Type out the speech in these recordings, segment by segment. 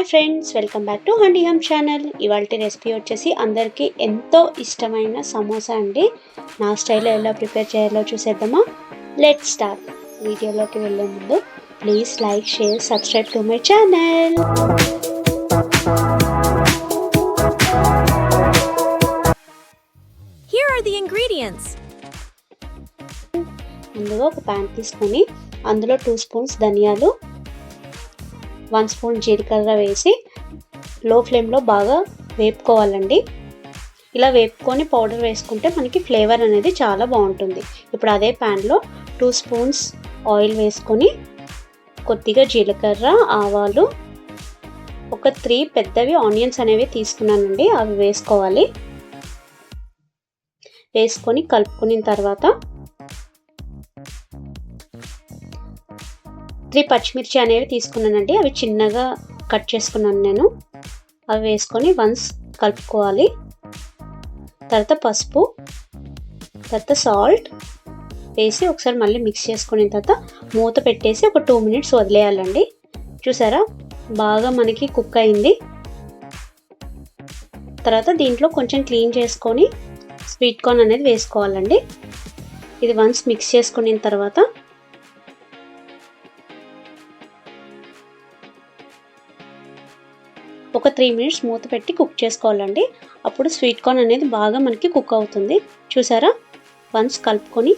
Friends, welcome back to Handi Hum channel. ఇవాల్టి recipe వచ్చేసి అందరికీ ఎంతో ఇష్టమైన సమోసా అండి. నా స్టైల్లో ఎలా ప్రిపేర్ చేయాలో చూసేద్దామా? Let's start. వీడియోలోకి వెళ్ళే ముందు please like, share, subscribe to my channel. Here are the ingredients. ముందుగా ఒక ప్యాన్ తీసుకొని అందులో 2 స్పూన్స్ ధనియాలు, 1 స్పూన్ జీలకర్ర వేసి లో ఫ్లేమ్లో బాగా వేపుకోవాలండి. ఇలా వేపుకొని పౌడర్ వేసుకుంటే మనకి ఫ్లేవర్ అనేది చాలా బాగుంటుంది. ఇప్పుడు అదే ప్యాన్లో 2 స్పూన్స్ ఆయిల్ వేసుకొని కొద్దిగా జీలకర్ర, ఆవాలు, ఒక 3 పెద్దవి ఆనియన్స్ అనేవి తీసుకున్నానండి, అవి వేసుకోవాలి. వేసుకొని కలుపుకున్న తర్వాత 3 పచ్చిమిర్చి అనేవి తీసుకున్నానండి, అవి చిన్నగా కట్ చేసుకున్నాను నేను. అవి వేసుకొని వన్స్ కలుపుకోవాలి. తర్వాత పసుపు, తర్వాత సాల్ట్ వేసి ఒకసారి మళ్ళీ మిక్స్ చేసుకున్న తర్వాత మూత పెట్టేసి ఒక 2 మినిట్స్ వదిలేయాలండి. చూసారా, బాగా మనకి కుక్ అయింది. తర్వాత దీంట్లో కొంచెం క్లీన్ చేసుకొని స్వీట్ కార్న్ అనేది వేసుకోవాలండి. ఇది వన్స్ మిక్స్ చేసుకున్న తర్వాత ఒక 3 మినిట్స్ మూత పెట్టి కుక్ చేసుకోవాలండి. అప్పుడు స్వీట్ కార్న్ అనేది బాగా మనకి కుక్ అవుతుంది. చూసారా, వన్స్ కలుపుకొని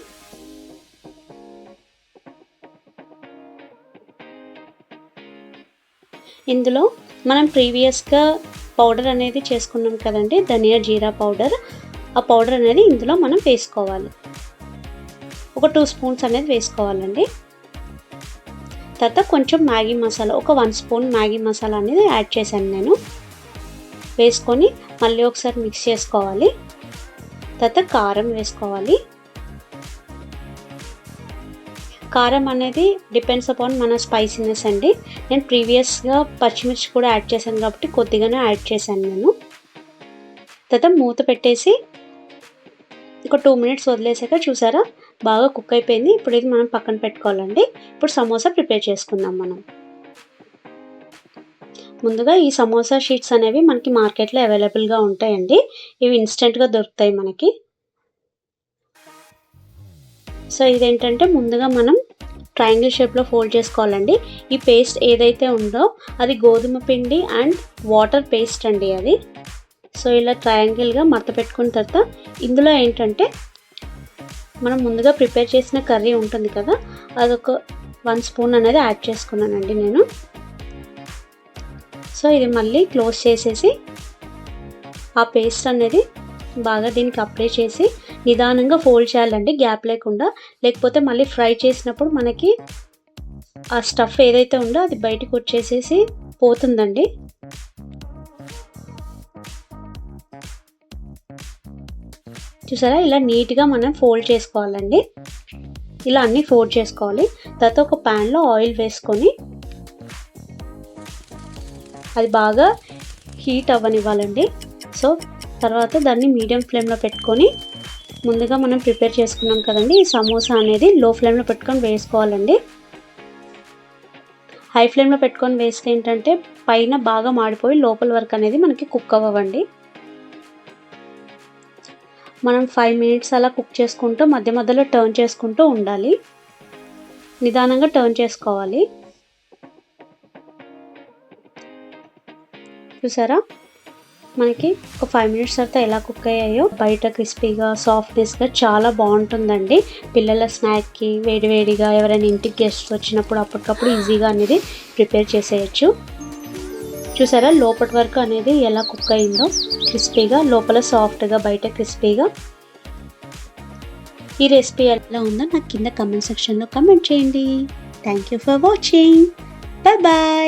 ఇందులో మనం ప్రీవియస్గా పౌడర్ అనేది చేసుకున్నాం కదండి, ధనియా జీరా పౌడర్. ఆ పౌడర్ అనేది ఇందులో మనం వేసుకోవాలి. ఒక 2 స్పూన్స్ అనేది వేసుకోవాలండి. తర్వాత కొంచెం మ్యాగీ మసాలా, ఒక 1 స్పూన్ మ్యాగీ మసాలా అనేది యాడ్ చేశాను నేను. వేసుకొని మళ్ళీ ఒకసారి మిక్స్ చేసుకోవాలి. తర్వాత కారం వేసుకోవాలి. కారం అనేది డిపెండ్స్ అపాన్ మన స్పైసీనెస్ అండి. నేను ప్రీవియస్గా పచ్చిమిర్చి కూడా యాడ్ చేశాను కాబట్టి కొద్దిగానే యాడ్ చేశాను నేను. తర్వాత మూత పెట్టేసి ఒక 2 మినిట్స్ వదిలేసాక చూసారా, బాగా కుక్ అయిపోయింది. ఇప్పుడు ఇది మనం పక్కన పెట్టుకోవాలండి. ఇప్పుడు సమోసా ప్రిపేర్ చేసుకుందాం మనం. ముందుగా ఈ సమోసా షీట్స్ అనేవి మనకి మార్కెట్లో అవైలబుల్గా ఉంటాయండి. ఇవి ఇన్స్టెంట్గా దొరుకుతాయి మనకి. సో ఇదేంటంటే ముందుగా మనం ట్రయాంగిల్ షేప్లో ఫోల్డ్ చేసుకోవాలండి. ఈ పేస్ట్ ఏదైతే ఉందో అది గోధుమ పిండి అండ్ వాటర్ పేస్ట్ అండి అది. సో ఇలా ట్రయాంగిల్గా మడత పెట్టుకున్న తర్వాత ఇందులో ఏంటంటే మనం ముందుగా ప్రిపేర్ చేసిన కర్రీ ఉంటుంది కదా, అదొక 1 స్పూన్ అనేది యాడ్ చేసుకున్నానండి నేను. సో ఇది మళ్ళీ క్లోజ్ చేసేసి ఆ పేస్ట్ అనేది బాగా దీనికి అప్లై చేసి నిదానంగా ఫోల్డ్ చేయాలండి, గ్యాప్ లేకుండా. లేకపోతే మళ్ళీ ఫ్రై చేసినప్పుడు మనకి ఆ స్టఫ్ ఏదైతే ఉందో అది బయటకు వచ్చేసేసి పోతుందండి. చూసారా, ఇలా నీట్గా మనం ఫోల్డ్ చేసుకోవాలండి. ఇలా అన్నీ ఫోల్డ్ చేసుకోవాలి. తర్వాత ఒక ప్యాన్లో ఆయిల్ వేసుకొని అది బాగా హీట్ అవ్వనివ్వాలండి. సో తర్వాత దాన్ని మీడియం ఫ్లేమ్లో పెట్టుకొని ముందుగా మనం ప్రిపేర్ చేసుకున్నాం కదండి, ఈ సమోసా అనేది లో ఫ్లేమ్లో పెట్టుకొని వేసుకోవాలండి. హై ఫ్లేమ్లో పెట్టుకొని వేస్తే ఏంటంటే పైన బాగా మాడిపోయి లోపల వరకు అనేది మనకి కుక్ అవ్వండి. మనం 5 మినిట్స్ అలా కుక్ చేసుకుంటూ మధ్య మధ్యలో టర్న్ చేసుకుంటూ ఉండాలి. నిదానంగా టర్న్ చేసుకోవాలి. చూసారా, మనకి ఒక 5 మినిట్స్ తర్వాత ఎలా కుక్ అయ్యాయో, బయట క్రిస్పీగా సాఫ్ట్నెస్గా చాలా బాగుంటుందండి. పిల్లల స్నాక్కి వేడివేడిగా ఎవరైనా ఇంటికి గెస్ట్ వచ్చినప్పుడు అప్పటికప్పుడు ఈజీగా అనేది ప్రిపేర్ చేసేయచ్చు. చూసారా, లోపటి వరకు అనేది ఎలా కుక్ అయిందో, క్రిస్పీగా, లోపల సాఫ్ట్గా, బయట క్రిస్పీగా. ఈ రెసిపీ ఎలా ఉందో నాకు కింద కమెంట్ సెక్షన్లో కమెంట్ చేయండి. Thank you for watching. Bye bye.